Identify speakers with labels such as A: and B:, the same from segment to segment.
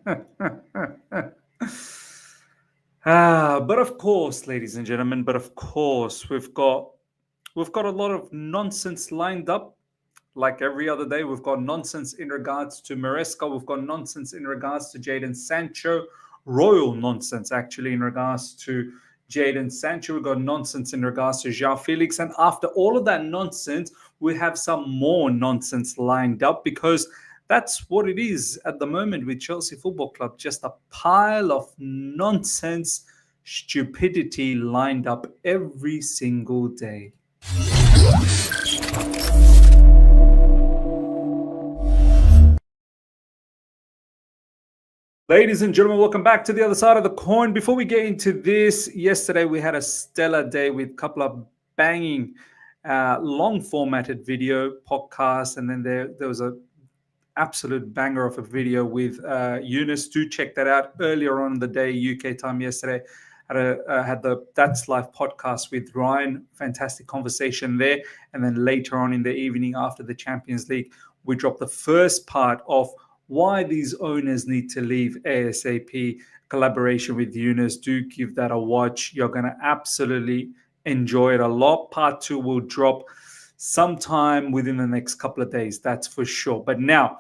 A: But of course, ladies and gentlemen, we've got a lot of nonsense lined up. Like every other day, we've got nonsense in regards to Maresca. We've got nonsense in regards to Jadon Sancho. Royal nonsense, actually, in regards to Jadon Sancho. We've got nonsense in regards to Joao Felix. And after all of that nonsense, we have some more nonsense lined up because that's what it is at the moment with Chelsea Football Club. Just a pile of nonsense, stupidity lined up every single day. Ladies and gentlemen, welcome back to the other side of the coin. Before we get into this, yesterday we had a stellar day with a couple of banging, long formatted video podcasts, and then there was a absolute banger of a video with Eunice. Do check that out. Earlier on in the day, UK time yesterday, had the That's Life podcast with Ryan. Fantastic conversation there. And then later on in the evening, after the Champions League, we dropped the first part of why these owners need to leave ASAP. Collaboration with Eunice. Do give that a watch. You're going to absolutely enjoy it a lot. Part 2 will drop sometime within the next couple of days, that's for sure. But now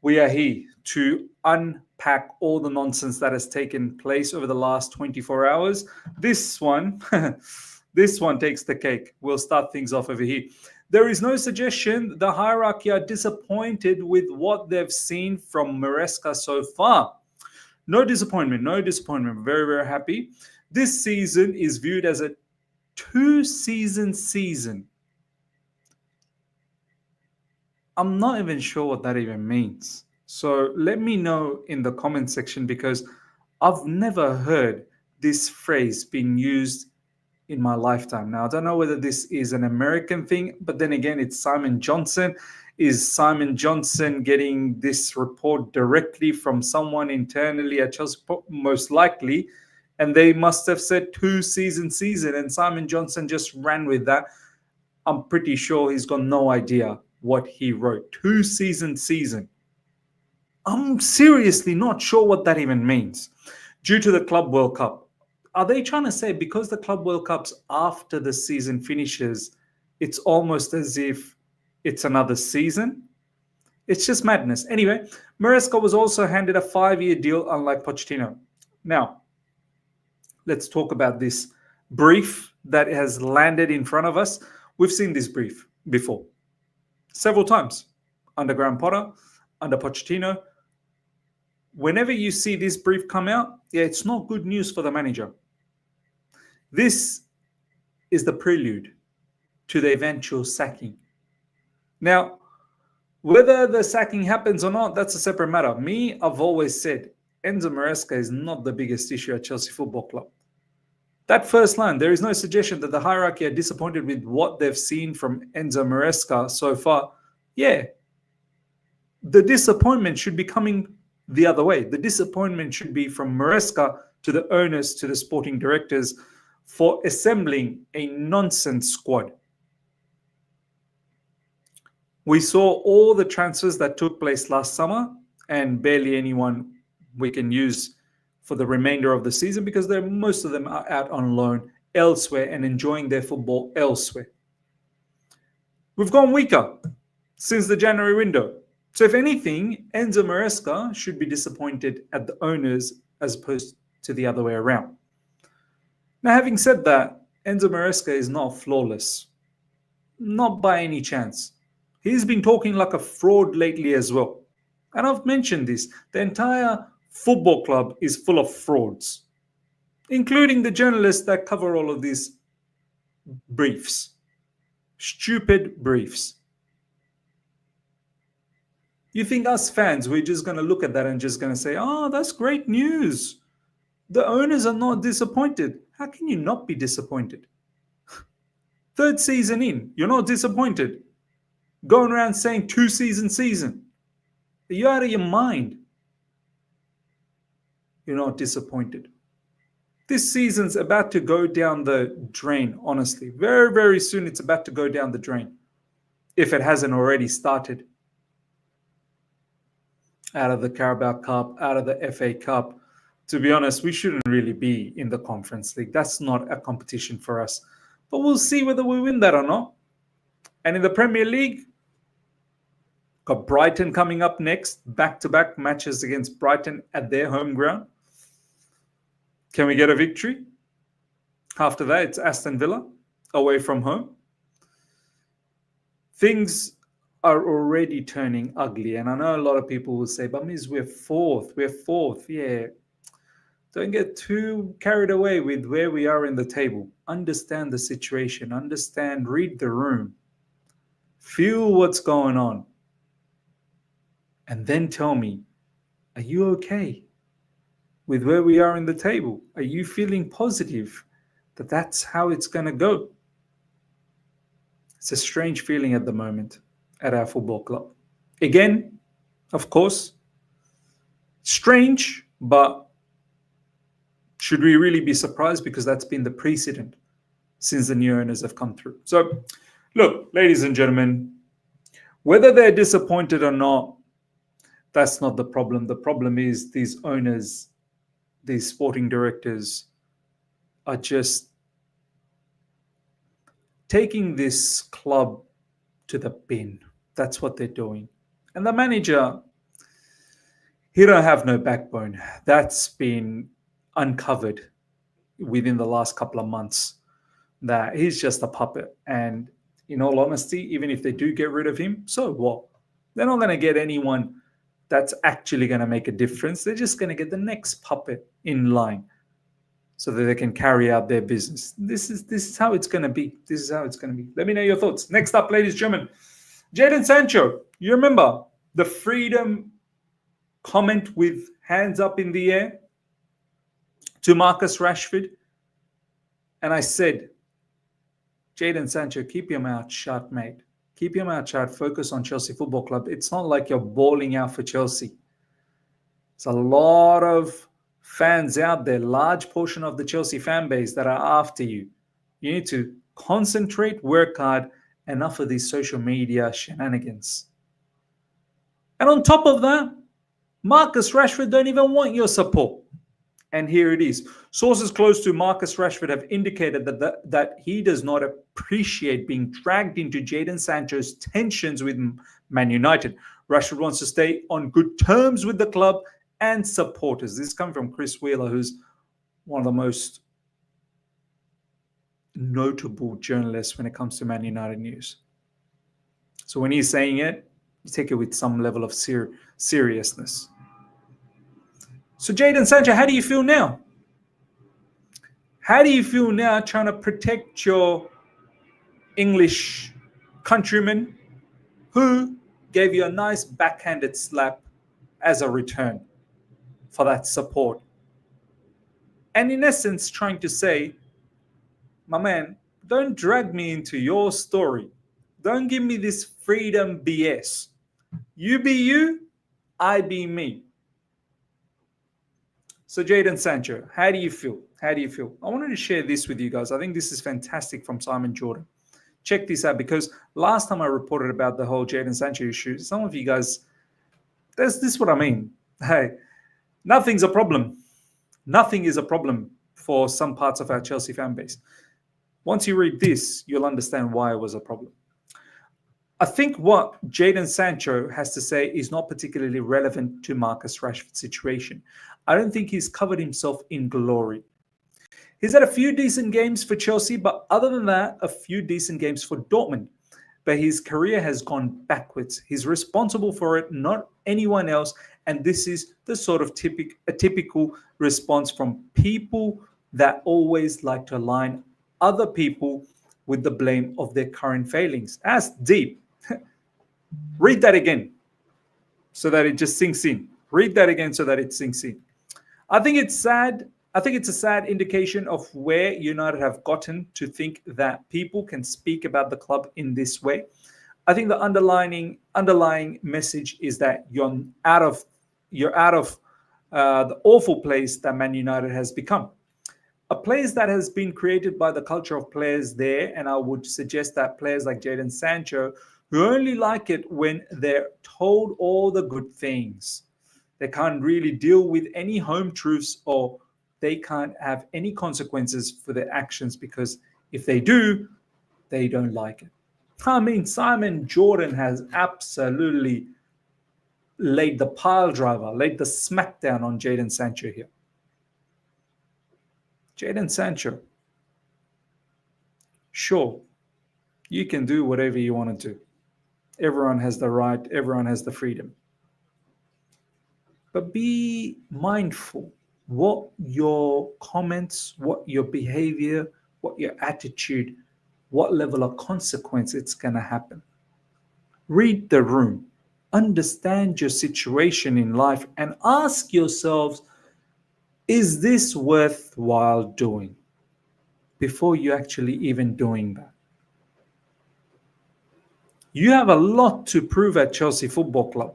A: we are here to unpack all the nonsense that has taken place over the last 24 hours. This one takes the cake. We'll start things off over here. There is no suggestion the hierarchy are disappointed with what they've seen from Maresca so far. No disappointment. Very, very happy. This season is viewed as a two-season season. I'm not even sure what that even means. So let me know in the comment section because I've never heard this phrase being used in my lifetime. Now, I don't know whether this is an American thing, but then again, it's Simon Johnson. Is Simon Johnson getting this report directly from someone internally at Chelsea? Most likely. And they must have said two-season season, and Simon Johnson just ran with that. I'm pretty sure he's got no idea what he wrote. Two-season season. I'm seriously not sure what that even means. Due to the Club World Cup. Are they trying to say because the Club World Cup's after the season finishes, it's almost as if it's another season? It's just madness. Anyway, Maresca was also handed a 5-year deal, unlike Pochettino. Now, let's talk about this brief that has landed in front of us. We've seen this brief before. Several times. Under Graham Potter, under Pochettino. Whenever you see this brief come out, it's not good news for the manager. This is the prelude to the eventual sacking. Now, whether the sacking happens or not, that's a separate matter. I've always said Enzo Maresca is not the biggest issue at Chelsea Football Club. That first line, there is no suggestion that the hierarchy are disappointed with what they've seen from Enzo Maresca so far. Yeah, the disappointment should be coming the other way. The disappointment should be from Maresca to the owners, to the sporting directors for assembling a nonsense squad. We saw all the transfers that took place last summer and barely anyone we can use for the remainder of the season because most of them are out on loan elsewhere and enjoying their football elsewhere. We've gone weaker since the January window. So if anything, Enzo Maresca should be disappointed at the owners as opposed to the other way around. Now, having said that, Enzo Maresca is not flawless. Not by any chance. He's been talking like a fraud lately as well. And I've mentioned this. The entire football club is full of frauds, including the journalists that cover all of these briefs. Stupid briefs. You think us fans, we're just going to look at that and just going to say, oh, that's great news. The owners are not disappointed. How can you not be disappointed? Third season in, you're not disappointed. Going around saying two-season season. Are you out of your mind? You're not disappointed. This season's about to go down the drain, honestly. Very, very soon it's about to go down the drain. If it hasn't already started. out of the Carabao Cup, out of the FA Cup. To be honest, we shouldn't really be in the Conference League. That's not a competition for us. But we'll see whether we win that or not. And in the Premier League, got Brighton coming up next, back-to-back matches against Brighton at their home ground. Can we get a victory? After that, it's Aston Villa away from home. Things are already turning ugly. And I know a lot of people will say, but Miz, we're fourth. Yeah. Don't get too carried away with where we are in the table. Understand the situation. Read the room. Feel what's going on. And then tell me, are you okay with where we are in the table? Are you feeling positive that that's how it's going to go? It's a strange feeling at the moment at our football club. Again, of course, strange, but should we really be surprised? Because that's been the precedent since the new owners have come through. So, look, ladies and gentlemen, whether they're disappointed or not, that's not the problem. The problem is these owners, these sporting directors are just taking this club to the bin. That's what they're doing. And the manager, he don't have no backbone. That's been uncovered within the last couple of months, that he's just a puppet. And in all honesty, even if they do get rid of him, so what? They're not going to get anyone that's actually going to make a difference. They're just going to get the next puppet in line so that they can carry out their business. This is how it's going to be. This is how it's going to be. Let me know your thoughts. Next up, ladies and gentlemen, Jadon Sancho. You remember the freedom comment with hands up in the air to Marcus Rashford? And I said, Jadon Sancho, keep your mouth shut, mate. Keep your mouth shut. Focus on Chelsea Football Club. It's not like you're balling out for Chelsea. There's a lot of fans out there, large portion of the Chelsea fan base that are after you. You need to concentrate, work hard, enough of these social media shenanigans. And on top of that, Marcus Rashford don't even want your support. And here it is. Sources close to Marcus Rashford have indicated that he does not appreciate being dragged into Jadon Sancho's tensions with Man United. Rashford wants to stay on good terms with the club and supporters. This comes from Chris Wheeler, who's one of the most notable journalists when it comes to Man United news. So when he's saying it, you take it with some level of seriousness. So Jadon Sancho, how do you feel now? How do you feel now trying to protect your English countrymen who gave you a nice backhanded slap as a return for that support? And in essence, trying to say, my man, don't drag me into your story. Don't give me this freedom BS. You be you, I be me. So Jadon Sancho, how do you feel? How do you feel? I wanted to share this with you guys. I think this is fantastic from Simon Jordan. Check this out, because last time I reported about the whole Jadon Sancho issue, some of you guys, this is what I mean. Hey, nothing's a problem. Nothing is a problem for some parts of our Chelsea fan base. Once you read this, you'll understand why it was a problem. I think what Jadon Sancho has to say is not particularly relevant to Marcus Rashford's situation. I don't think he's covered himself in glory. He's had a few decent games for Chelsea, but other than that, a few decent games for Dortmund. But his career has gone backwards. He's responsible for it, not anyone else. And this is the sort of typical response from people that always like to align other people with the blame of their current failings. That's deep. Read that again so that it just sinks in. Read that again so that it sinks in. I think it's sad. I think it's a sad indication of where United have gotten to think that people can speak about the club in this way. I think the underlying message is that you're out of the awful place that Man United has become. A place that has been created by the culture of players there, and I would suggest that players like Jadon Sancho, who only like it when they're told all the good things. They can't really deal with any home truths, or they can't have any consequences for their actions, because if they do, they don't like it. I mean, Simon Jordan has absolutely laid the pile driver, laid the smackdown on Jadon Sancho here. Jadon Sancho, sure, you can do whatever you want to do. Everyone has the right, everyone has the freedom. But be mindful what your comments, what your behavior, what your attitude, what level of consequence it's going to happen. Read the room, understand your situation in life, and ask yourselves, is this worthwhile doing, before you actually even doing that. You have a lot to prove at Chelsea Football Club.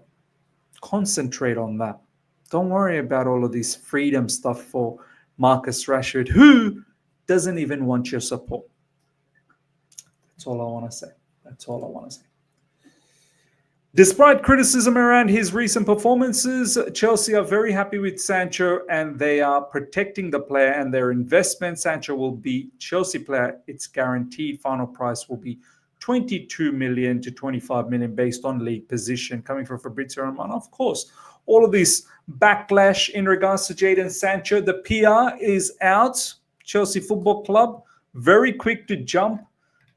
A: Concentrate on that. Don't worry about all of this freedom stuff for Marcus Rashford, who doesn't even want your support. That's all I want to say. That's all I want to say. Despite criticism around his recent performances, Chelsea are very happy with Sancho, and they are protecting the player and their investment. Sancho will be Chelsea player. Its guaranteed final price will be 22 million to 25 million based on league position, coming from Fabrizio Romano. Of course, all of this backlash in regards to Jadon Sancho. The PR is out. Chelsea Football Club, very quick to jump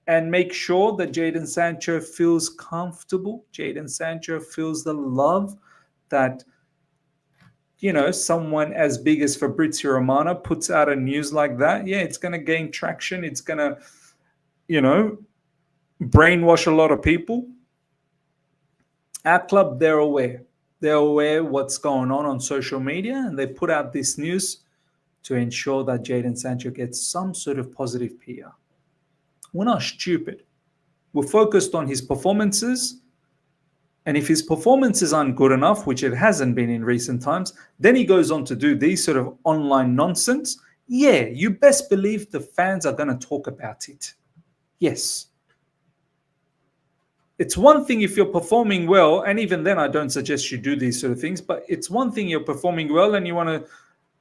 A: and make sure that Jadon Sancho feels comfortable. Jadon Sancho feels the love that, someone as big as Fabrizio Romano puts out a news like that. Yeah, it's going to gain traction. It's going to, brainwash a lot of people. Our club, they're aware. They're aware what's going on social media, and they put out this news to ensure that Jadon Sancho gets some sort of positive PR. We're not stupid. We're focused on his performances. And if his performances aren't good enough, which it hasn't been in recent times, then he goes on to do these sort of online nonsense. Yeah, you best believe the fans are going to talk about it. Yes. It's one thing if you're performing well, and even then I don't suggest you do these sort of things, but it's one thing you're performing well and you want to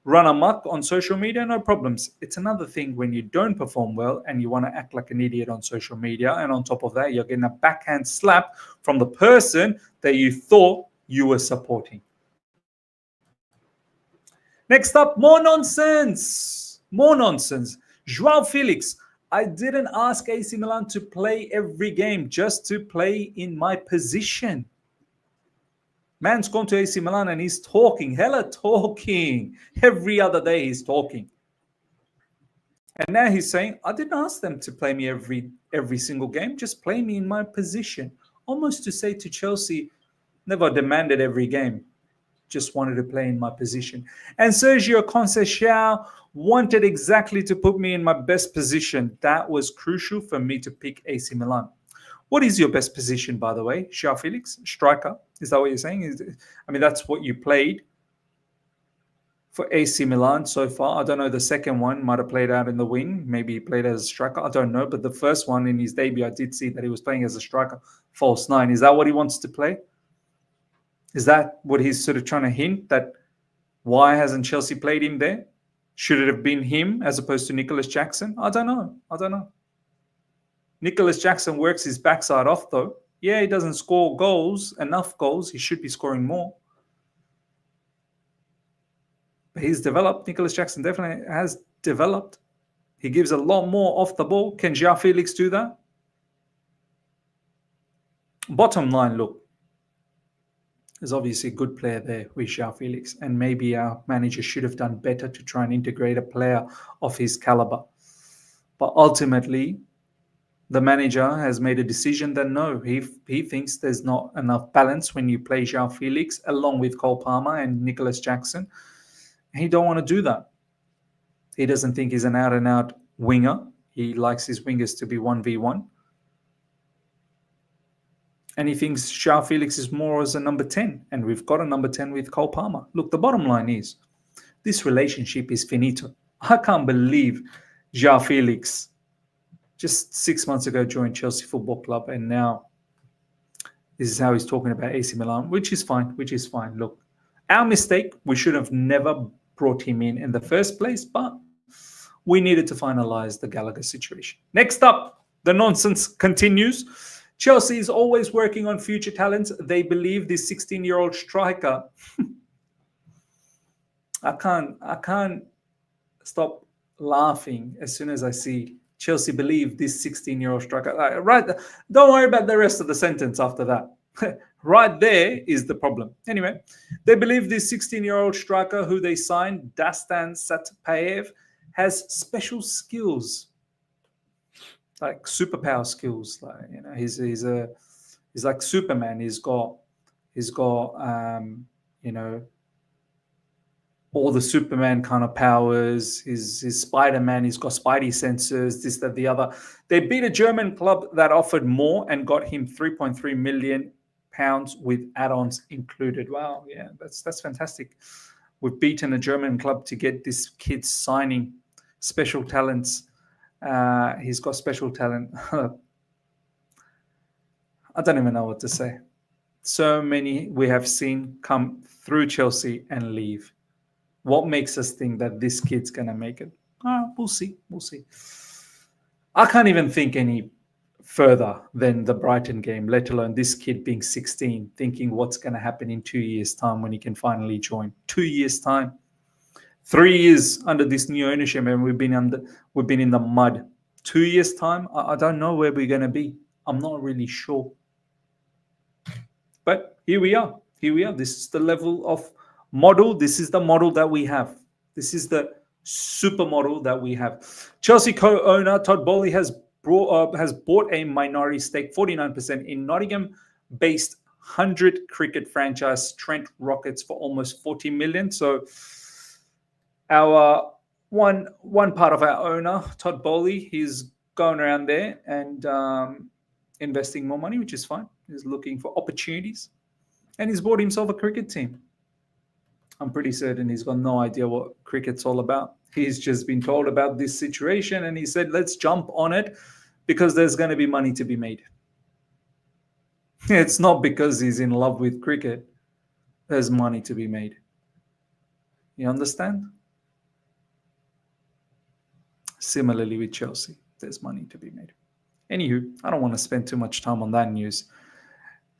A: run amok on social media, no problems. It's another thing when you don't perform well and you want to act like an idiot on social media, and on top of that, you're getting a backhand slap from the person that you thought you were supporting. Next up, more nonsense. More nonsense. Joao Felix. I didn't ask AC Milan to play every game, just to play in my position. Man's gone to AC Milan and he's talking, hella talking. Every other day he's talking. And now he's saying, I didn't ask them to play me every single game, just play me in my position. Almost to say to Chelsea, never demanded every game, just wanted to play in my position. And Sergio Conceição wanted exactly to put me in my best position. That was crucial for me to pick AC Milan. What is your best position, by the way? Joao Felix, striker. Is that what you're saying? That's what you played for AC Milan so far. I don't know. The second one might have played out in the wing. Maybe he played as a striker. I don't know. But the first one in his debut, I did see that he was playing as a striker, false nine. Is that what he wants to play? Is that what he's sort of trying to hint, that why hasn't Chelsea played him there? Should it have been him as opposed to Nicholas Jackson? I don't know. Nicholas Jackson works his backside off, though. Yeah, he doesn't score enough goals. He should be scoring more. But he's developed. Nicholas Jackson definitely has developed. He gives a lot more off the ball. Can Joao Felix do that? Bottom line, look, there's obviously a good player there with Joao Felix, and maybe our manager should have done better to try and integrate a player of his caliber. But ultimately, the manager has made a decision that no, he thinks there's not enough balance when you play Joao Felix along with Cole Palmer and Nicholas Jackson. He don't want to do that. He doesn't think he's an out-and-out winger. He likes his wingers to be 1v1. And he thinks Joao Felix is more as a number 10. And we've got a number 10 with Cole Palmer. Look, the bottom line is, this relationship is finito. I can't believe Joao Felix just 6 months ago joined Chelsea Football Club, and now this is how he's talking about AC Milan, which is fine. Look, Our mistake. We should have never brought him in the first place, but we needed to finalize the Gallagher situation. Next up, the nonsense continues. Chelsea is always working on future talents. They believe this 16-year-old striker. I can't stop laughing as soon as I see Chelsea believe this 16-year-old striker. Right, don't worry about the rest of the sentence after that. Right there is the problem. Anyway, they believe this 16-year-old striker who they signed, Dastan Satpayev, has special skills, like superpower skills. Like, you know, he's like Superman. He's got you know, all the Superman kind of powers. His Spider-Man, he's got Spidey sensors, this, that, the other. They beat a German club that offered more and got him 3.3 million pounds with add-ons included. Wow, yeah, that's fantastic. We've beaten a German club to get this kid signing special talents. He's got special talent. I don't even know what to say. So many we have seen come through Chelsea and leave. What makes us think that this kid's going to make it? We'll see. We'll see. I can't even think any further than the Brighton game, let alone this kid being 16, thinking what's going to happen in 2 years' time when he can finally join. 2 years' time. 3 years under this new ownership, and we've been in the mud. 2 years' time, I don't know where we're going to be. I'm not really sure. But here we are. Here we are. This is the level of model. This is the model that we have. This is the supermodel that we have. Chelsea co-owner Todd Bowley has bought a minority stake, 49%, in Nottingham-based 100 cricket franchise Trent Rockets for almost 40 million. So our one part of our owner, Todd Bowley, he's going around there and investing more money, which is fine. He's looking for opportunities, and he's bought himself a cricket team. I'm pretty certain he's got no idea what cricket's all about. He's just been told about this situation, and he said, let's jump on it because there's going to be money to be made. It's not because he's in love with cricket. There's money to be made. You understand? Similarly with Chelsea, there's money to be made. Anywho, I don't want to spend too much time on that news.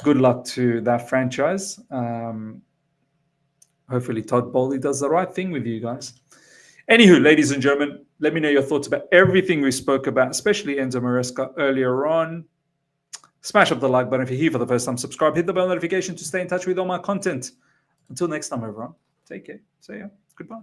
A: Good luck to that franchise. Hopefully Todd Bowley does the right thing with you guys. Anywho, ladies and gentlemen, let me know your thoughts about everything we spoke about, especially Enzo Maresca earlier on. Smash up the like button if you're here for the first time. Subscribe, hit the bell notification to stay in touch with all my content. Until next time, everyone, take care. See ya. Goodbye.